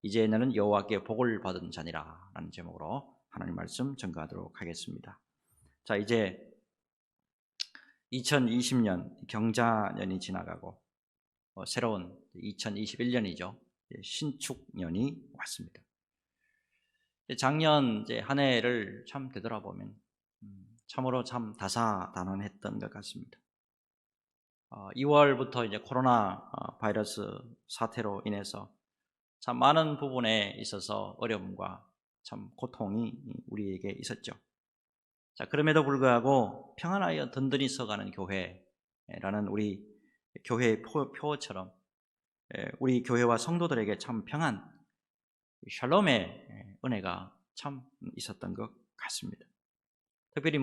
이제 너는 여호와께 복을 받은 자니라 라는 제목으로 하나님 말씀 전가하도록 하겠습니다. 자, 이제 2020년 경자년이 지나가고 새로운 2021년이죠. 신축년이 왔습니다. 작년 한 해를 참 되돌아보면 참으로 참 다사다난했던 것 같습니다. 2월부터 이제 코로나 바이러스 사태로 인해서 참 많은 부분에 있어서 어려움과 참 고통이 우리에게 있었죠. 자, 그럼에도 불구하고 평안하여 든든히 서가는 교회라는 우리 교회의 표어처럼 우리 교회와 성도들에게 참 평안, 샬롬의 은혜가 참 있었던 것 같습니다. 특별히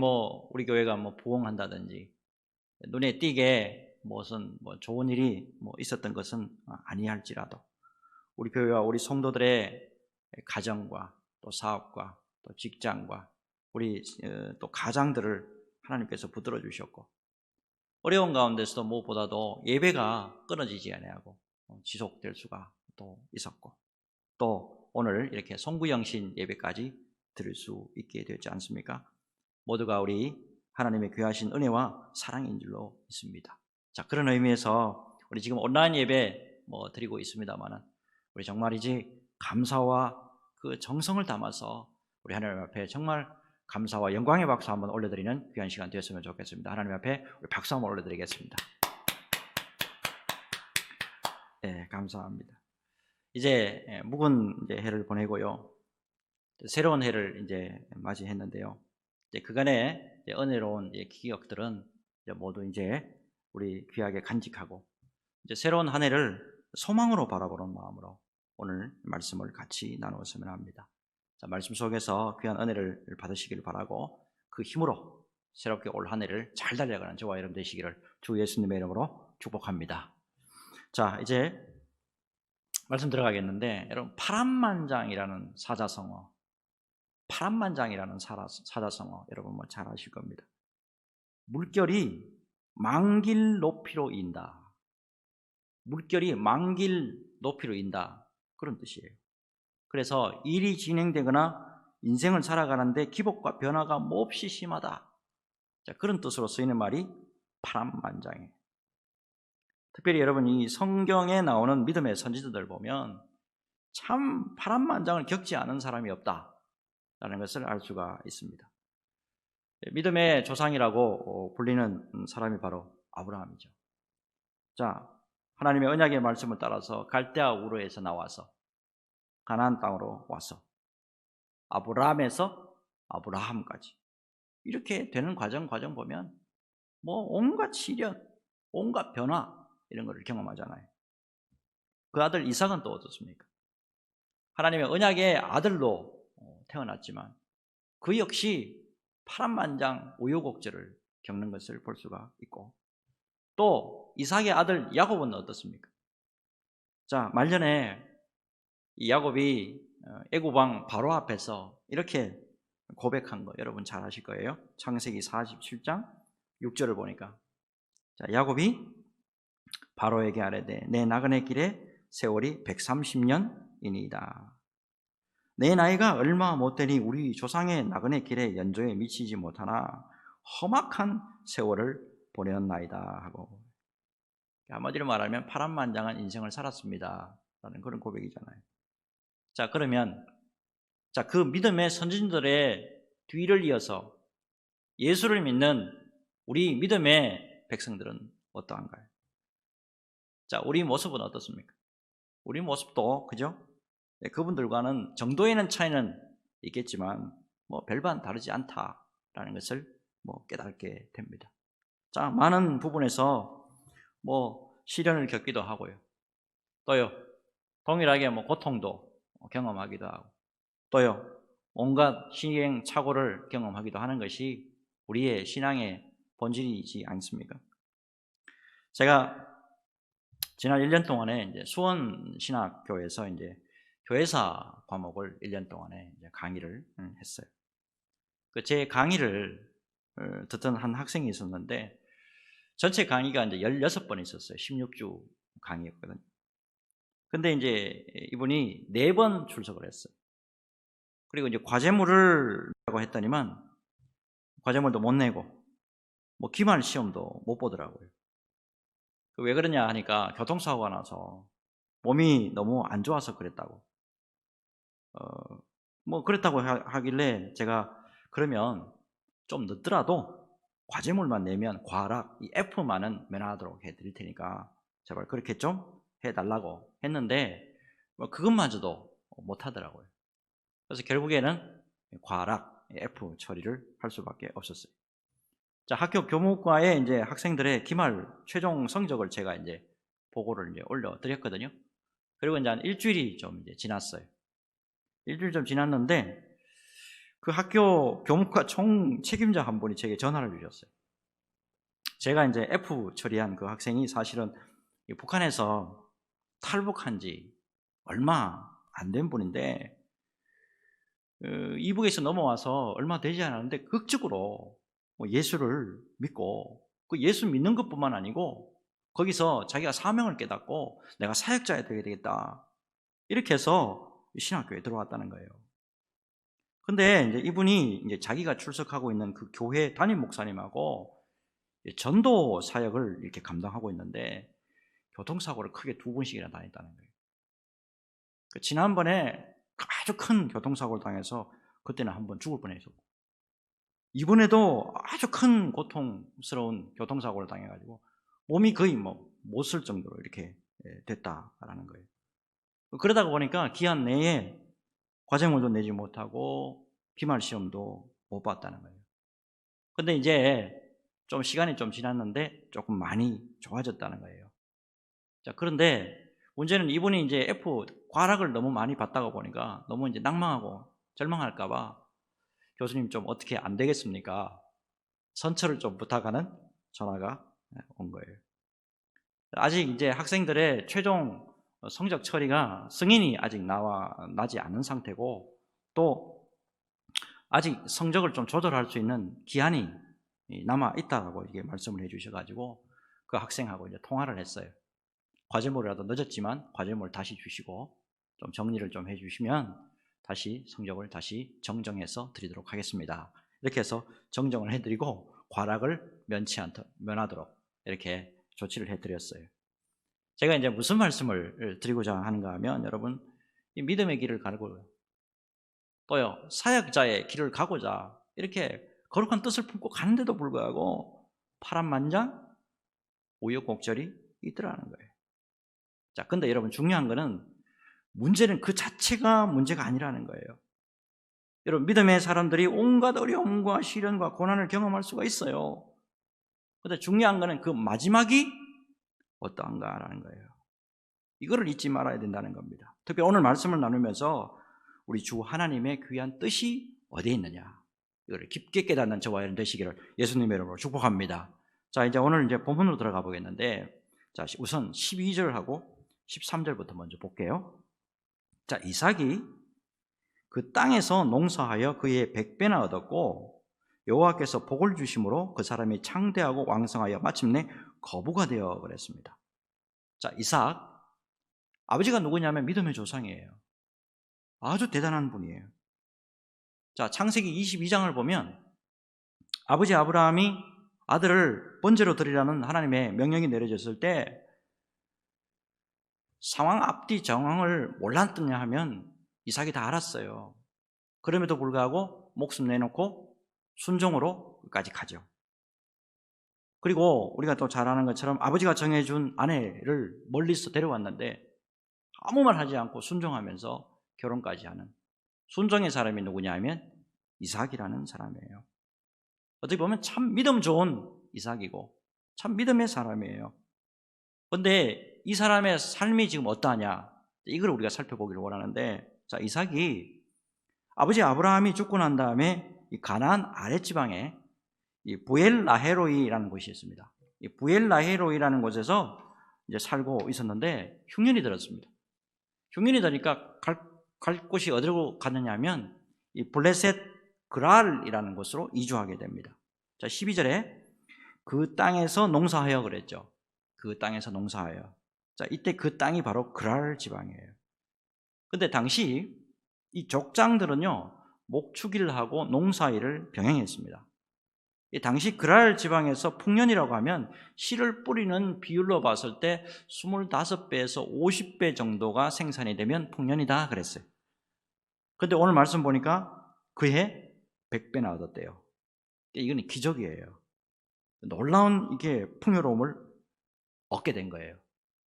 우리 교회가 부흥한다든지 눈에 띄게 무슨 좋은 일이 있었던 것은 아니할지라도 우리 교회와 우리 성도들의 가정과 또 사업과 또 직장과 우리 또 가장들을 하나님께서 붙들어 주셨고, 어려운 가운데서도 무엇보다도 예배가 끊어지지 아니하고 지속될 수가 또 있었고, 또 오늘 이렇게 송구영신 예배까지 드릴 수 있게 되지 않습니까? 모두가 우리 하나님의 귀하신 은혜와 사랑인 줄로 믿습니다. 자, 그런 의미에서 우리 지금 온라인 예배 드리고 있습니다만은 우리 정말이지 감사와 그 정성을 담아서 우리 하나님 앞에 정말 감사와 영광의 박수 한번 올려드리는 귀한 시간 되었으면 좋겠습니다. 하나님 앞에 우리 박수 한번 올려드리겠습니다. 네, 감사합니다. 이제 묵은 해를 보내고요, 새로운 해를 이제 맞이했는데요. 이제 그간의 은혜로운 기억들은 모두 이제 우리 귀하게 간직하고 이제 새로운 한 해를 소망으로 바라보는 마음으로 오늘 말씀을 같이 나누었으면 합니다. 자, 말씀 속에서 귀한 은혜를 받으시길 바라고 그 힘으로 새롭게 올 한 해를 잘 달려가는 저와 여러분 되시기를 주 예수님의 이름으로 축복합니다. 자, 이제 말씀 들어가겠는데, 여러분 파란만장이라는 사자성어, 파란만장이라는 사자성어 여러분 잘 아실 겁니다. 물결이 만길 높이로 인다. 물결이 만길 높이로 인다, 그런 뜻이에요. 그래서 일이 진행되거나 인생을 살아가는데 기복과 변화가 몹시 심하다, 자, 그런 뜻으로 쓰이는 말이 파란만장이에요. 특별히 여러분 이 성경에 나오는 믿음의 선지자들 보면 참 파란만장을 겪지 않은 사람이 없다라는 것을 알 수가 있습니다. 믿음의 조상이라고 불리는 사람이 바로 아브라함이죠. 자, 하나님의 언약의 말씀을 따라서 갈대아 우르에서 나와서 가나안 땅으로 와서 아브라함에서 아브라함까지 이렇게 되는 과정 보면 온갖 시련, 온갖 변화 이런 것을 경험하잖아요. 그 아들 이삭은 또 어떻습니까? 하나님의 언약의 아들로 태어났지만 그 역시 파란만장 우여곡절을 겪는 것을 볼 수가 있고, 또 이삭의 아들 야곱은 어떻습니까? 자, 말년에 이 야곱이 애굽 왕 바로 앞에서 이렇게 고백한 거 여러분 잘 아실 거예요. 창세기 47장 6절을 보니까, 자, 야곱이 바로에게 아뢰되 내 나그네 길에 세월이 130년이니이다. 내 나이가 얼마 못되니 우리 조상의 나그네 길에 연조에 미치지 못하나 험악한 세월을 보내었나이다 하고, 한마디로 말하면 파란만장한 인생을 살았습니다 라는 그런 고백이잖아요. 자, 그러면 그 믿음의 선진들의 뒤를 이어서 예수를 믿는 우리 믿음의 백성들은 어떠한가요? 자, 우리 모습은 어떻습니까? 우리 모습도 그죠? 그분들과는 정도에는 차이는 있겠지만 별반 다르지 않다라는 것을 깨닫게 됩니다. 자, 많은 부분에서 시련을 겪기도 하고요, 또요 동일하게 고통도 경험하기도 하고, 또요 온갖 시행착오를 경험하기도 하는 것이 우리의 신앙의 본질이지 않습니까? 제가 지난 1년 동안에 이제 수원신학교에서 이제 교회사 과목을 1년 동안에 이제 강의를 했어요. 제 강의를 듣던 한 학생이 있었는데 전체 강의가 이제 16번 있었어요. 16주 강의였거든요. 근데 이제 이분이 4번 출석을 했어요. 그리고 이제 과제물을 라고 했더니만 과제물도 못 내고 뭐 기말 시험도 못 보더라고요. 왜 그러냐 하니까 교통사고가 나서 몸이 너무 안 좋아서 그랬다고. 뭐 그랬다고 하길래 제가 그러면 좀 늦더라도 과제물만 내면 과락 이 F만은 면하도록 해드릴 테니까 제발 그렇게 좀 해달라고 했는데 뭐 그것마저도 못 하더라고요. 그래서 결국에는 과락 F 처리를 할 수밖에 없었어요. 자, 학교 교무과에 이제 학생들의 기말 최종 성적을 제가 이제 보고를 이제 올려드렸거든요. 그리고 이제 한 일주일이 좀 이제 지났어요. 일주일 좀 지났는데 그 학교 교무과 총 책임자 한 분이 제게 전화를 주셨어요. 제가 이제 F 처리한 그 학생이 사실은 북한에서 탈북한 지 얼마 안 된 분인데 이북에서 넘어와서 얼마 되지 않았는데 극적으로 예수를 믿고 그 예수 믿는 것뿐만 아니고 거기서 자기가 사명을 깨닫고 내가 사역자가 되게 되겠다 이렇게 해서 신학교에 들어왔다는 거예요. 근데 이제 이분이 이제 자기가 출석하고 있는 그 교회 담임 목사님하고 전도 사역을 이렇게 감당하고 있는데 교통사고를 크게 2번씩이나 다녔다는 거예요. 지난번에 아주 큰 교통사고를 당해서 그때는 한번 죽을 뻔했었고 이번에도 아주 큰 고통스러운 교통사고를 당해가지고 몸이 거의 뭐 못 쓸 정도로 이렇게 됐다라는 거예요. 그러다가 보니까 기한 내에 과제물도 내지 못하고 기말 시험도 못 봤다는 거예요. 근데 이제 좀 시간이 좀 지났는데 조금 많이 좋아졌다는 거예요. 자, 그런데 문제는 이분이 이제 F 과락을 너무 많이 받다가 보니까 너무 이제 낭망하고 절망할까봐 교수님 좀 어떻게 안 되겠습니까? 선처를 좀 부탁하는 전화가 온 거예요. 아직 이제 학생들의 최종 성적 처리가 승인이 아직 나지 않은 상태고 또 아직 성적을 좀 조절할 수 있는 기한이 남아 있다고 이게 말씀을 해주셔가지고 그 학생하고 이제 통화를 했어요. 과제물이라도 늦었지만 과제물 다시 주시고 좀 정리를 좀 해주시면 다시 성적을 다시 정정해서 드리도록 하겠습니다. 이렇게 해서 정정을 해드리고 과락을 면하도록 이렇게 조치를 해드렸어요. 제가 이제 무슨 말씀을 드리고자 하는가 하면 여러분 이 믿음의 길을 가고요 또요 사역자의 길을 가고자 이렇게 거룩한 뜻을 품고 가는데도 불구하고 파란만장 우여곡절이 있더라는 거예요. 자, 근데 여러분 중요한 거는 문제는 그 자체가 문제가 아니라는 거예요. 여러분 믿음의 사람들이 온갖 어려움과 시련과 고난을 경험할 수가 있어요. 근데 중요한 거는 그 마지막이 어떠한가라는 거예요. 이거를 잊지 말아야 된다는 겁니다. 특히 오늘 말씀을 나누면서 우리 주 하나님의 귀한 뜻이 어디에 있느냐 이거를 깊게 깨닫는 저와 여러분 되시기를 예수님의 이름으로 축복합니다. 자, 이제 오늘 이제 본문으로 들어가 보겠는데 자, 우선 12절하고 13절부터 먼저 볼게요. 자, 이삭이 그 땅에서 농사하여 그의 100배나 얻었고 여호와께서 복을 주심으로 그 사람이 창대하고 왕성하여 마침내 거부가 되어 그랬습니다. 자, 이삭 아버지가 누구냐면 믿음의 조상이에요. 아주 대단한 분이에요. 자, 창세기 22장을 보면 아버지 아브라함이 아들을 번제로 드리라는 하나님의 명령이 내려졌을 때 상황 앞뒤 정황을 몰랐느냐 하면 이삭이 다 알았어요. 그럼에도 불구하고 목숨 내놓고 순종으로 끝까지 가죠. 그리고 우리가 또 잘 아는 것처럼 아버지가 정해준 아내를 멀리서 데려왔는데 아무 말 하지 않고 순종하면서 결혼까지 하는 순종의 사람이 누구냐 하면 이삭이라는 사람이에요. 어떻게 보면 참 믿음 좋은 이삭이고 참 믿음의 사람이에요. 그런데 이 사람의 삶이 지금 어떠하냐 이걸 우리가 살펴보기를 원하는데 자, 이삭이 아버지 아브라함이 죽고 난 다음에 이 가나안 아랫지방에 이 부엘라헤로이라는 곳이 있습니다. 이 부엘라헤로이라는 곳에서 이제 살고 있었는데 흉년이 들었습니다. 흉년이 되니까 갈 곳이 어디로 갔느냐 하면 이 블레셋 그랄이라는 곳으로 이주하게 됩니다. 자, 12절에 그 땅에서 농사하여 그랬죠. 그 땅에서 농사하여. 자, 이때 그 땅이 바로 그랄 지방이에요. 근데 당시 이 족장들은요, 목축일을 하고 농사일을 병행했습니다. 이 당시 그랄 지방에서 풍년이라고 하면 씨를 뿌리는 비율로 봤을 때 25배에서 50배 정도가 생산이 되면 풍년이다 그랬어요. 근데 오늘 말씀 보니까 그해 100배나 얻었대요. 이건 기적이에요. 놀라운 이게 풍요로움을 얻게 된 거예요.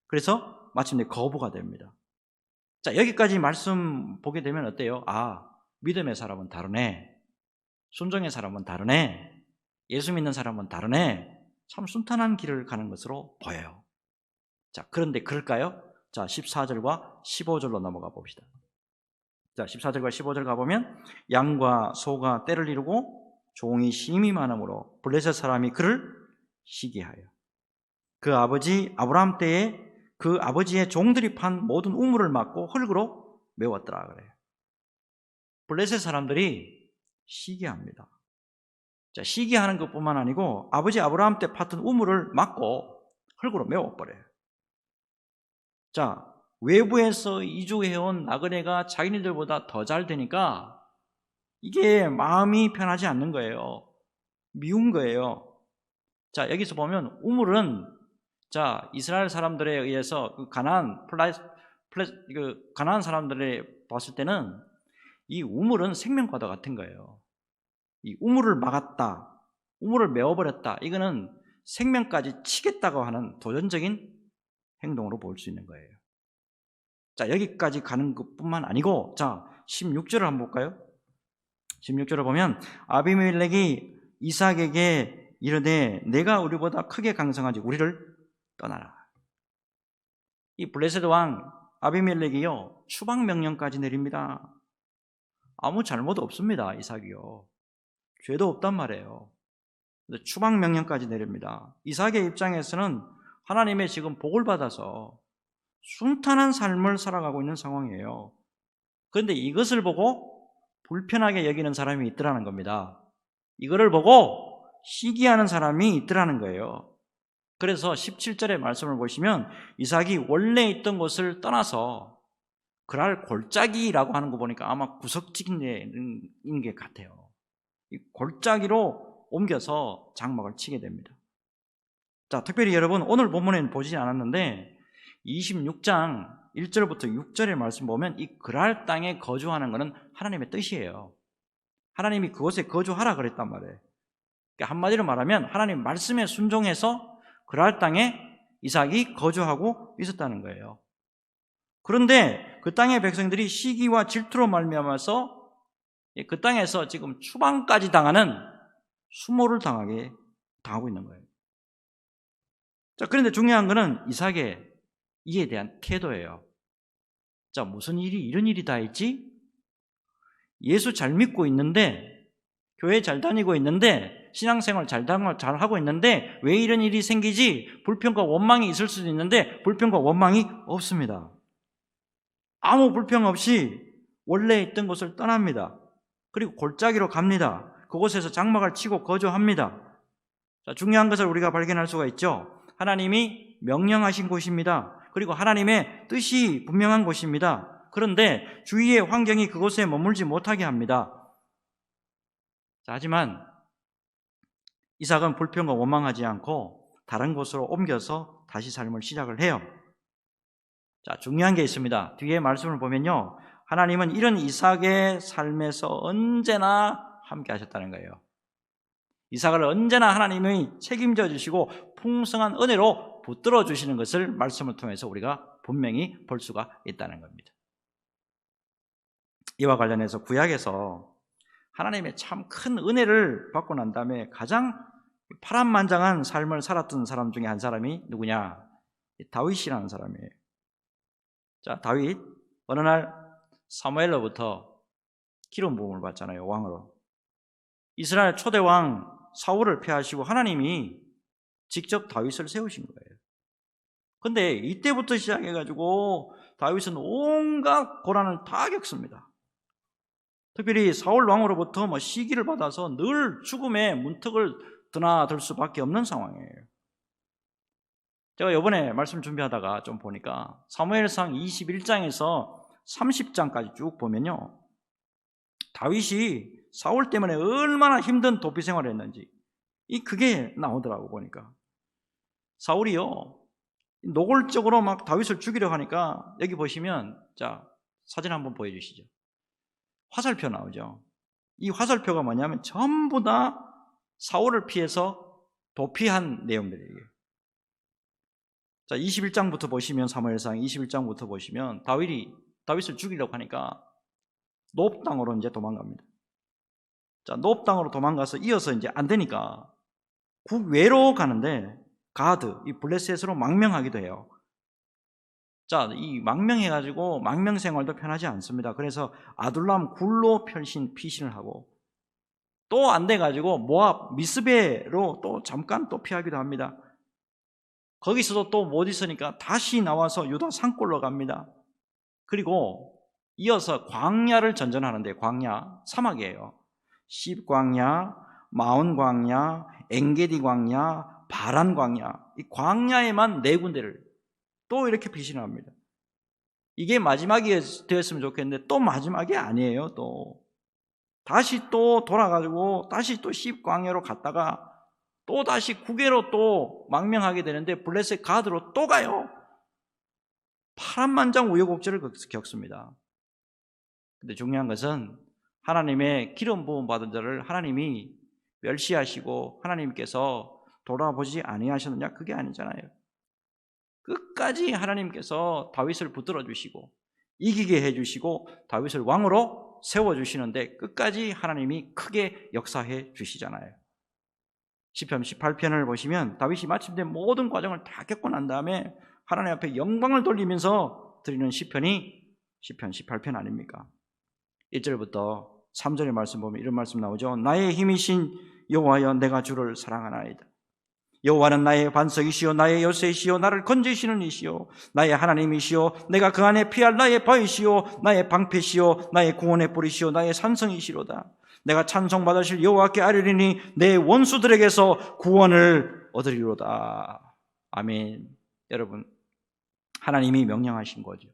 그래서 마침내 거부가 됩니다. 자, 여기까지 말씀 보게 되면 어때요? 아, 믿음의 사람은 다르네. 순종의 사람은 다르네. 예수 믿는 사람은 다르네. 참 순탄한 길을 가는 것으로 보여요. 자, 그런데 그럴까요? 자, 14절과 15절로 넘어가 봅시다. 자, 14절과 15절 가보면 양과 소가 떼를 이루고 종이 심이 많으므로 블레셋 사람이 그를 시기하여 그 아버지 아브라함 때에 그 아버지의 종들이 판 모든 우물을 막고 흙으로 메웠더라 그래요. 블레셋 사람들이 시기합니다. 자, 시기하는 것뿐만 아니고 아버지 아브라함 때 팠던 우물을 막고 흙으로 메워버려요. 자, 외부에서 이주해온 나그네가 자기네들보다 더 잘 되니까 이게 마음이 편하지 않는 거예요. 미운 거예요. 자, 여기서 보면 우물은 자, 이스라엘 사람들에 의해서 가나안 사람들에 봤을 때는 이 우물은 생명과도 같은 거예요. 이 우물을 막았다, 우물을 메워버렸다, 이거는 생명까지 치겠다고 하는 도전적인 행동으로 볼 수 있는 거예요. 자, 여기까지 가는 것뿐만 아니고, 자, 16절을 한번 볼까요? 16절을 보면 아비멜렉이 이삭에게 이르되 내가 우리보다 크게 강성하지 우리를 떠나라. 이 블레셋 왕 아비멜렉이요, 추방 명령까지 내립니다. 아무 잘못 없습니다. 이삭이요, 죄도 없단 말이에요. 추방 명령까지 내립니다. 이삭의 입장에서는 하나님의 지금 복을 받아서 순탄한 삶을 살아가고 있는 상황이에요. 그런데 이것을 보고 불편하게 여기는 사람이 있더라는 겁니다. 이거를 보고 시기하는 사람이 있더라는 거예요. 그래서 17절의 말씀을 보시면 이삭이 원래 있던 곳을 떠나서 그랄 골짜기라고 하는 거 보니까 아마 구석진 데인 게 같아요. 이 골짜기로 옮겨서 장막을 치게 됩니다. 자, 특별히 여러분 오늘 본문에는 보지 않았는데 26장 1절부터 6절의 말씀 보면 이 그랄 땅에 거주하는 것은 하나님의 뜻이에요. 하나님이 그곳에 거주하라 그랬단 말이에요. 그러니까 한마디로 말하면 하나님 말씀에 순종해서 그랄 땅에 이삭이 거주하고 있었다는 거예요. 그런데 그 땅의 백성들이 시기와 질투로 말미암아서 그 땅에서 지금 추방까지 당하는 수모를 당하고 있는 거예요. 자, 그런데 중요한 것은 이삭의 이에 대한 태도예요. 자, 무슨 일이 이런 일이 다 있지? 예수 잘 믿고 있는데, 교회 잘 다니고 있는데, 신앙생활 잘 하고 있는데 왜 이런 일이 생기지? 불평과 원망이 있을 수도 있는데 불평과 원망이 없습니다. 아무 불평 없이 원래 있던 곳을 떠납니다. 그리고 골짜기로 갑니다. 그곳에서 장막을 치고 거주합니다. 자, 중요한 것을 우리가 발견할 수가 있죠. 하나님이 명령하신 곳입니다. 그리고 하나님의 뜻이 분명한 곳입니다. 그런데 주위의 환경이 그곳에 머물지 못하게 합니다. 자, 하지만 이삭은 불평과 원망하지 않고 다른 곳으로 옮겨서 다시 삶을 시작을 해요. 자, 중요한 게 있습니다. 뒤에 말씀을 보면요, 하나님은 이런 이삭의 삶에서 언제나 함께 하셨다는 거예요. 이삭을 언제나 하나님이 책임져 주시고 풍성한 은혜로 붙들어 주시는 것을 말씀을 통해서 우리가 분명히 볼 수가 있다는 겁니다. 이와 관련해서 구약에서 하나님의 참 큰 은혜를 받고 난 다음에 가장 파란만장한 삶을 살았던 사람 중에 한 사람이 누구냐? 다윗이라는 사람이에요. 자, 다윗 어느 날 사무엘로부터 기름 부음을 받잖아요. 왕으로. 이스라엘 초대 왕 사울을 폐하시고 하나님이 직접 다윗을 세우신 거예요. 근데 이때부터 시작해가지고 다윗은 온갖 고난을 다 겪습니다. 특별히 사울 왕으로부터 시기를 받아서 늘 죽음의 문턱을 드나들 수밖에 없는 상황이에요. 제가 이번에 말씀 준비하다가 좀 보니까 사무엘상 21장에서 30장까지 쭉 보면요, 다윗이 사울 때문에 얼마나 힘든 도피 생활을 했는지 그게 나오더라고. 보니까 사울이요, 노골적으로 막 다윗을 죽이려고 하니까, 여기 보시면, 자, 사진 한번 보여주시죠. 화살표 나오죠. 이 화살표가 뭐냐면 전부 다 사울을 피해서 도피한 내용들이에요. 자, 21장부터 보시면, 사무엘상 21장부터 보시면 다윗을 죽이려고 하니까 노업 땅으로 이제 도망갑니다. 자, 노업 땅으로 도망가서 이어서 이제 안 되니까 국외로 가는데, 가드, 이 블레셋으로 망명하기도 해요. 자, 이 망명해가지고 망명 생활도 편하지 않습니다. 그래서 아둘람 굴로 피신을 하고, 또 안 돼가지고 모압 미스베로 또 잠깐 또 피하기도 합니다. 거기서도 또 못 있으니까 다시 나와서 유다 산골로 갑니다. 그리고 이어서 광야를 전전하는데, 광야 사막이에요. 십광야, 마온 광야, 엥게디 광야, 바란 광야, 이 광야에만 4군데를 또 이렇게 피신을 합니다. 이게 마지막이 되었으면 좋겠는데 또 마지막이 아니에요. 또 다시 또 돌아가지고 다시 또 십광야로 갔다가 또 다시 국외로 또 망명하게 되는데, 블레셋 가드로 또 가요. 파란만장 우여곡절을 겪습니다. 근데 중요한 것은 하나님의 기름 부음 받은 자를 하나님이 멸시하시고 하나님께서 돌아보지 아니하셨느냐? 그게 아니잖아요. 끝까지 하나님께서 다윗을 붙들어 주시고 이기게 해주시고 다윗을 왕으로 세워주시는데, 끝까지 하나님이 크게 역사해 주시잖아요. 시편 18편을 보시면 다윗이 마침내 모든 과정을 다 겪고 난 다음에 하나님 앞에 영광을 돌리면서 드리는 시편이 시편 18편 아닙니까? 1절부터 3절의 말씀 보면 이런 말씀 나오죠. 나의 힘이신 여호와여, 내가 주를 사랑하나이다. 여호와는 나의 반석이시요 나의 요새이시요 나를 건지시는 이시요 나의 하나님이시요 내가 그 안에 피할 나의 바위시요 나의 방패시요 나의 구원의 뿌리시요 나의 산성이시로다. 내가 찬송받으실 여호와께 아뢰리니 내 원수들에게서 구원을 얻으리로다. 아멘. 여러분, 하나님이 명령하신 거죠.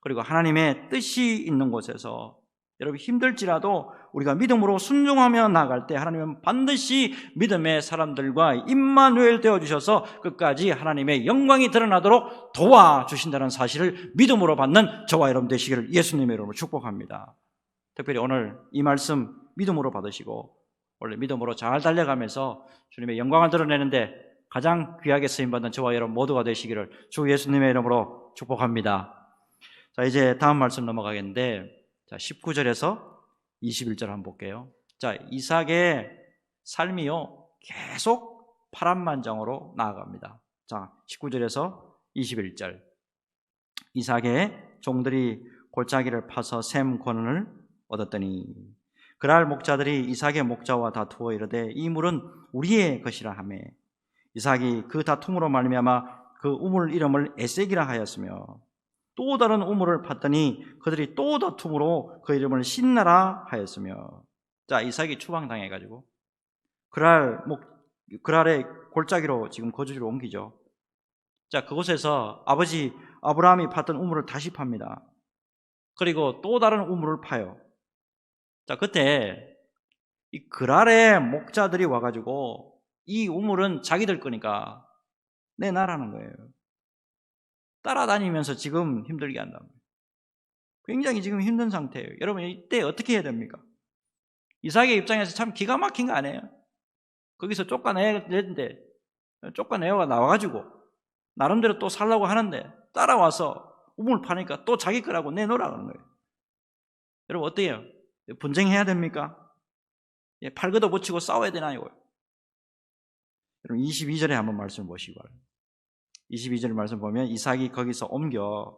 그리고 하나님의 뜻이 있는 곳에서 여러분 힘들지라도 우리가 믿음으로 순종하며 나아갈 때 하나님은 반드시 믿음의 사람들과 임마누엘 되어주셔서 끝까지 하나님의 영광이 드러나도록 도와주신다는 사실을 믿음으로 받는 저와 여러분 되시기를 예수님의 이름으로 축복합니다. 특별히 오늘 이 말씀 믿음으로 받으시고 원래 믿음으로 잘 달려가면서 주님의 영광을 드러내는데 가장 귀하게 쓰임받는 저와 여러분 모두가 되시기를 주 예수님의 이름으로 축복합니다. 자, 이제 다음 말씀 넘어가겠는데, 자, 19절에서 21절 한번 볼게요. 자, 이삭의 삶이요 계속 파란만장으로 나아갑니다. 자, 19절에서 21절. 이삭의 종들이 골짜기를 파서 샘 권을 얻었더니 그날 목자들이 이삭의 목자와 다투어 이르되 이 물은 우리의 것이라 하매 이삭이 그 다툼으로 말미암아 그 우물 이름을 에색이라 하였으며 또 다른 우물을 팠더니 그들이 또 다툼으로 그 이름을 신나라 하였으며. 자, 이삭이 추방당해가지고 그랄의 골짜기로 지금 거주지로 옮기죠. 자, 그곳에서 아버지 아브라함이 팠던 우물을 다시 팝니다. 그리고 또 다른 우물을 파요. 자, 그때 이 그랄의 목자들이 와가지고 이 우물은 자기들 거니까 내놔라는 거예요. 따라다니면서 지금 힘들게 한다는 거예요. 굉장히 지금 힘든 상태예요. 여러분, 이때 어떻게 해야 됩니까? 이삭의 입장에서 참 기가 막힌 거 아니에요? 거기서 쫓아내는데 쫓아내어가 나와가지고 나름대로 또 살라고 하는데 따라와서 우물 파니까 또 자기 거라고 내놓으라 그러는 거예요. 여러분, 어때요? 분쟁해야 됩니까? 팔 걷어붙이고 싸워야 되나요? 여러분, 22절에 한번 말씀 보시고 22절 말씀 보면 이삭이 거기서 옮겨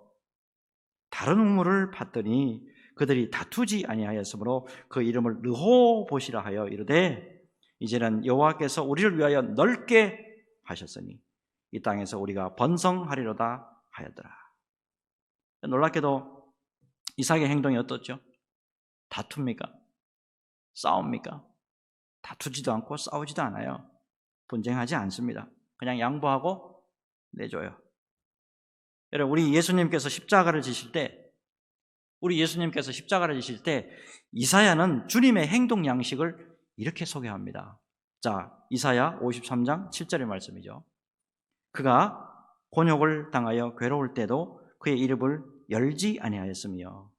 다른 우물을 팠더니 그들이 다투지 아니하였으므로 그 이름을 르호봇이라 하여 이르되 이제는 여호와께서 우리를 위하여 넓게 하셨으니 이 땅에서 우리가 번성하리로다 하였더라. 놀랍게도 이삭의 행동이 어떻죠? 다툽니까? 싸웁니까? 다투지도 않고 싸우지도 않아요. 분쟁하지 않습니다. 그냥 양보하고 내줘요. 여러분, 우리 예수님께서 십자가를 지실 때 이사야는 주님의 행동 양식을 이렇게 소개합니다. 자, 이사야 53장 7절의 말씀이죠. 그가 곤욕을 당하여 괴로울 때도 그의 이름을 열지 아니하였으며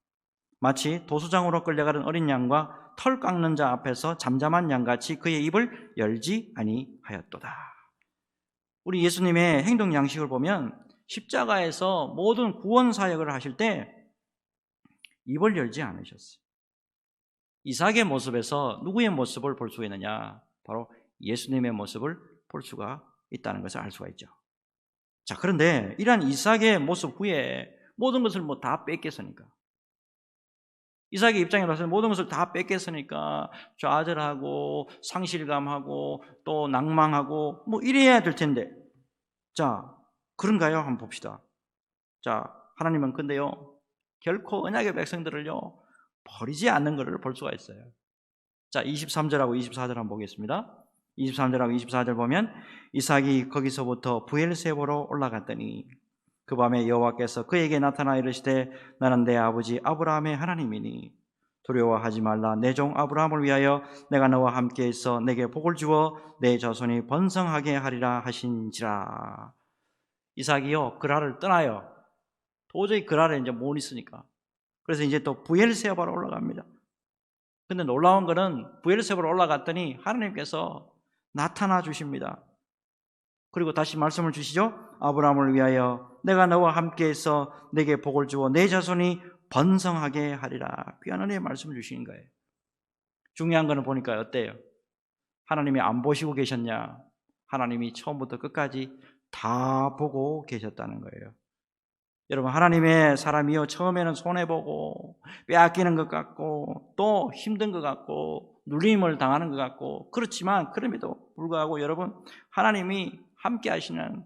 마치 도수장으로 끌려가는 어린 양과 털 깎는 자 앞에서 잠잠한 양같이 그의 입을 열지 아니하였도다. 우리 예수님의 행동 양식을 보면 십자가에서 모든 구원 사역을 하실 때 입을 열지 않으셨어요. 이삭의 모습에서 누구의 모습을 볼 수 있느냐? 바로 예수님의 모습을 볼 수가 있다는 것을 알 수가 있죠. 자, 그런데 이러한 이삭의 모습 후에 모든 것을 다 뺏겼으니까, 이삭의 입장에 봐서 모든 것을 다 뺏겼으니까 좌절하고 상실감하고 또 낭망하고 이래야 될 텐데, 자, 그런가요? 한번 봅시다. 자, 하나님은 근데요, 결코 언약의 백성들을요 버리지 않는 것을 볼 수가 있어요. 자, 23절하고 24절 한번 보겠습니다. 23절하고 24절 보면 이삭이 거기서부터 브엘세바로 올라갔더니 그 밤에 여호와께서 그에게 나타나 이르시되 나는 내 아버지 아브라함의 하나님이니 두려워하지 말라. 내 종 아브라함을 위하여 내가 너와 함께 있어 내게 복을 주어 내 자손이 번성하게 하리라 하신지라. 이삭이요 그랄을 떠나요. 도저히 그랄에 이제 못 있으니까. 그래서 이제 또 브엘세바로 올라갑니다. 근데 놀라운 거는 브엘세바로 올라갔더니 하나님께서 나타나 주십니다. 그리고 다시 말씀을 주시죠. 아브라함을 위하여 내가 너와 함께 있어 내게 복을 주어 내 자손이 번성하게 하리라. 귀한 은혜의 말씀을 주시는 거예요. 중요한 거는 보니까 어때요? 하나님이 안 보시고 계셨냐? 하나님이 처음부터 끝까지 다 보고 계셨다는 거예요. 여러분, 하나님의 사람이요 처음에는 손해보고 빼앗기는 것 같고 또 힘든 것 같고 눌림을 당하는 것 같고, 그렇지만 그럼에도 불구하고 여러분, 하나님이 함께 하시는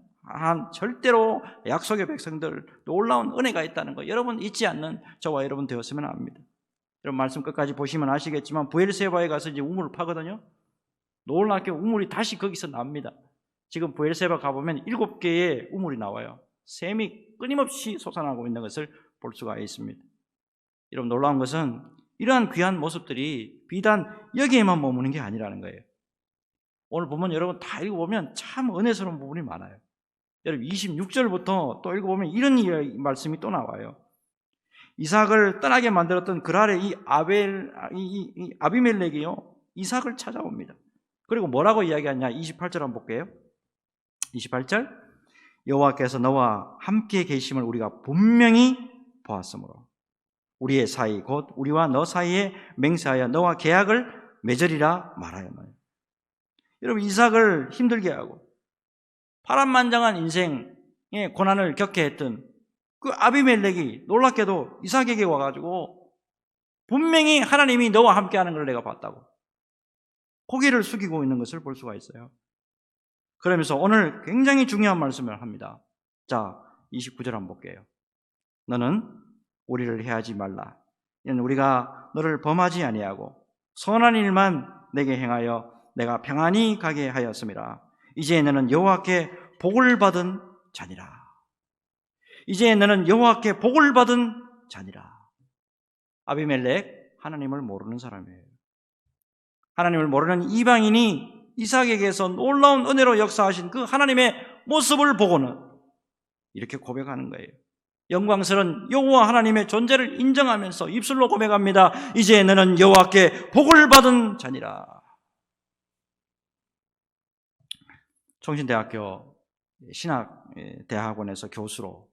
절대로 약속의 백성들 놀라운 은혜가 있다는 거 여러분 잊지 않는 저와 여러분 되었으면 합니다. 여러분 말씀 끝까지 보시면 아시겠지만 브엘세바에 가서 이제 우물을 파거든요. 놀랍게 우물이 다시 거기서 납니다. 지금 브엘세바 가보면 7개의 우물이 나와요. 샘이 끊임없이 솟아나고 있는 것을 볼 수가 있습니다. 여러분 놀라운 것은 이러한 귀한 모습들이 비단 여기에만 머무는 게 아니라는 거예요. 오늘 보면 여러분 다 읽어보면 참 은혜스러운 부분이 많아요. 여러분 26절부터 또 읽어보면 이런 말씀이 또 나와요. 이삭을 떠나게 만들었던 그랄의 이 아비멜렉이요 이삭을 찾아옵니다. 그리고 뭐라고 이야기하냐? 28절 한번 볼게요. 28절 여호와께서 너와 함께 계심을 우리가 분명히 보았으므로 우리의 사이 곧 우리와 너 사이에 맹세하여 너와 계약을 맺으리라 말하였나요? 여러분 이삭을 힘들게 하고 파란만장한 인생의 고난을 겪게 했던 그 아비멜렉이 놀랍게도 이삭에게 와가지고 분명히 하나님이 너와 함께하는 걸 내가 봤다고 고개를 숙이고 있는 것을 볼 수가 있어요. 그러면서 오늘 굉장히 중요한 말씀을 합니다. 자, 29절 한번 볼게요. 너는 우리를 해하지 말라. 이는 우리가 너를 범하지 아니하고 선한 일만 내게 행하여 내가 평안히 가게 하였음이라. 이제 너는 여호와께 복을 받은 자니라. 이제 너는 여호와께 복을 받은 자니라. 아비멜렉 하나님을 모르는 사람이에요. 하나님을 모르는 이방인이 이삭에게서 놀라운 은혜로 역사하신 그 하나님의 모습을 보고는 이렇게 고백하는 거예요. 영광스러운 여호와 하나님의 존재를 인정하면서 입술로 고백합니다. 이제 너는 여호와께 복을 받은 자니라. 총신대학교 신학대학원에서 교수로,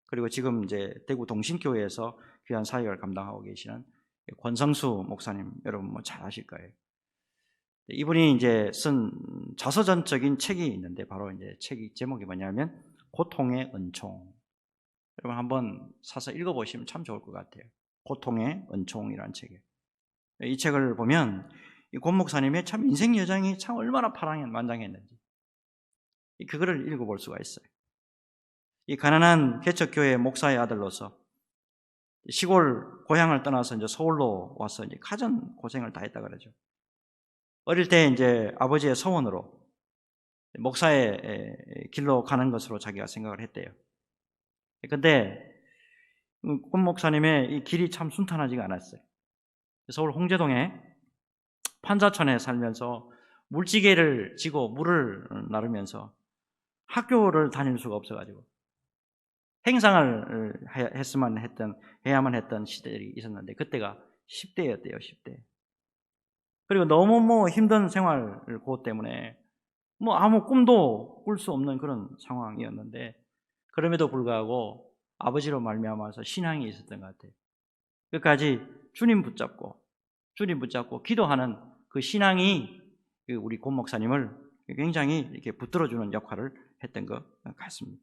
그리고 지금 이제 대구 동신교회에서 귀한 사역을 감당하고 계시는 권성수 목사님, 여러분 잘 아실 거예요. 이분이 이제 쓴 자서전적인 책이 있는데 바로 이제 책이 제목이 뭐냐면 고통의 은총. 여러분 한번 사서 읽어보시면 참 좋을 것 같아요. 고통의 은총이라는 책이에요. 이 책을 보면 이 권 목사님의 참 인생 여정이 참 얼마나 파랑만장했는지 그거를 읽어볼 수가 있어요. 이 가난한 개척교회 목사의 아들로서 시골 고향을 떠나서 이제 서울로 와서 이제 가전 고생을 다 했다 그러죠. 어릴 때 이제 아버지의 소원으로 목사의 길로 가는 것으로 자기가 생각을 했대요. 근데 권 목사님의 이 길이 참 순탄하지가 않았어요. 서울 홍제동에 판자촌에 살면서 물지개를 지고 물을 나르면서 학교를 다닐 수가 없어가지고 행상을 해야만 했던 시대들이 있었는데 그때가 10대였대요. 10대. 그리고 너무 힘든 생활을 그것 때문에 아무 꿈도 꿀 수 없는 그런 상황이었는데 그럼에도 불구하고 아버지로 말미암아서 신앙이 있었던 것 같아요. 끝까지 주님 붙잡고 기도하는 그 신앙이 우리 권 목사님을 굉장히 이렇게 붙들어주는 역할을 했던 것 같습니다.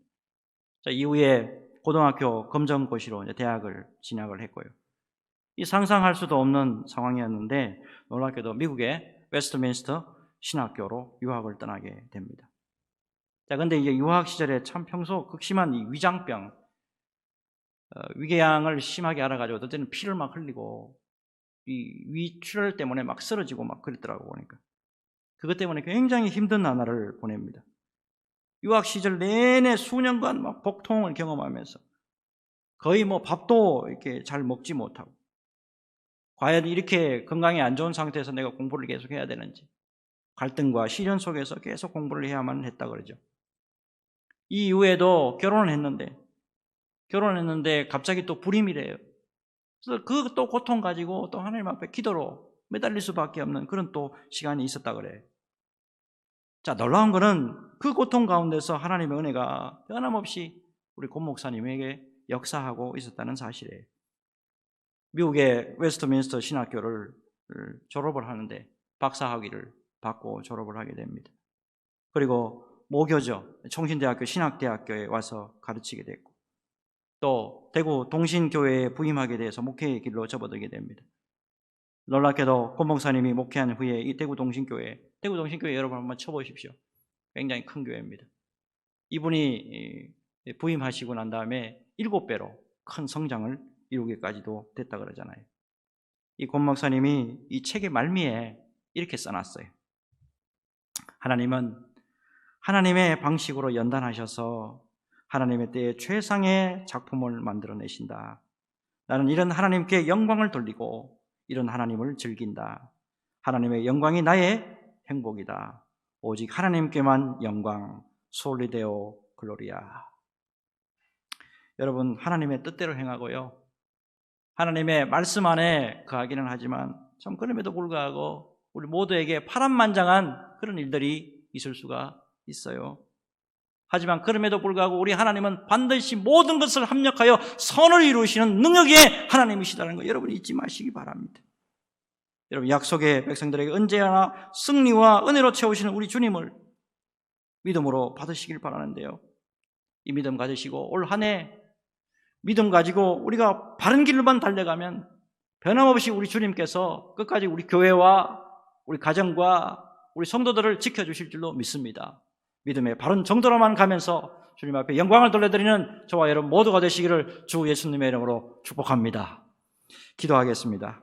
자, 이후에 고등학교 검정고시로 이제 대학을 진학을 했고요. 이 상상할 수도 없는 상황이었는데 놀랍게도 미국의 웨스트민스터 신학교로 유학을 떠나게 됩니다. 자, 근데 이제 유학 시절에 참 평소 극심한 이 위장병, 위궤양을 심하게 알아가지고 어떨 때는 피를 막 흘리고 이 위출혈 때문에 막 쓰러지고 막 그랬더라고 보니까 그것 때문에 굉장히 힘든 나날을 보냅니다. 유학 시절 내내 수년간 막 복통을 경험하면서 거의 밥도 이렇게 잘 먹지 못하고 과연 이렇게 건강이 안 좋은 상태에서 내가 공부를 계속 해야 되는지 갈등과 시련 속에서 계속 공부를 해야만 했다 그러죠. 이 이후에도 결혼을 했는데 갑자기 또 불임이래요. 그래서 그 또 고통 가지고 또 하나님 앞에 기도로 매달릴 수밖에 없는 그런 또 시간이 있었다 그래요. 자, 놀라운 거는 그 고통 가운데서 하나님의 은혜가 변함없이 우리 권 목사님에게 역사하고 있었다는 사실이에요. 미국의 웨스트민스터 신학교를 졸업을 하는데 박사학위를 받고 졸업을 하게 됩니다. 그리고 모교죠. 총신대학교 신학대학교에 와서 가르치게 됐고 또 대구 동신교회에 부임하게 돼서 목회의 길로 접어들게 됩니다. 놀랍게도 권 목사님이 목회한 후에 이 대구 동신교회 여러분 한번 쳐보십시오. 굉장히 큰 교회입니다. 이분이 부임하시고 난 다음에 7배로 큰 성장을 이루기까지도 됐다 그러잖아요. 이 권 목사님이 이 책의 말미에 이렇게 써놨어요. 하나님은 하나님의 방식으로 연단하셔서 하나님의 때에 최상의 작품을 만들어내신다. 나는 이런 하나님께 영광을 돌리고 이런 하나님을 즐긴다. 하나님의 영광이 나의 행복이다. 오직 하나님께만 영광, 솔리데오 글로리아. 여러분, 하나님의 뜻대로 행하고요, 하나님의 말씀 안에 거하기는 하지만 참 그럼에도 불구하고 우리 모두에게 파란만장한 그런 일들이 있을 수가 있어요. 하지만 그럼에도 불구하고 우리 하나님은 반드시 모든 것을 합력하여 선을 이루시는 능력의 하나님이시다는 거 여러분 잊지 마시기 바랍니다. 여러분, 약속의 백성들에게 언제나 승리와 은혜로 채우시는 우리 주님을 믿음으로 받으시길 바라는데요, 이 믿음 가지시고 올 한 해 믿음 가지고 우리가 바른 길로만 달려가면 변함없이 우리 주님께서 끝까지 우리 교회와 우리 가정과 우리 성도들을 지켜주실 줄로 믿습니다. 믿음의 바른 정도로만 가면서 주님 앞에 영광을 돌려드리는 저와 여러분 모두가 되시기를 주 예수님의 이름으로 축복합니다. 기도하겠습니다.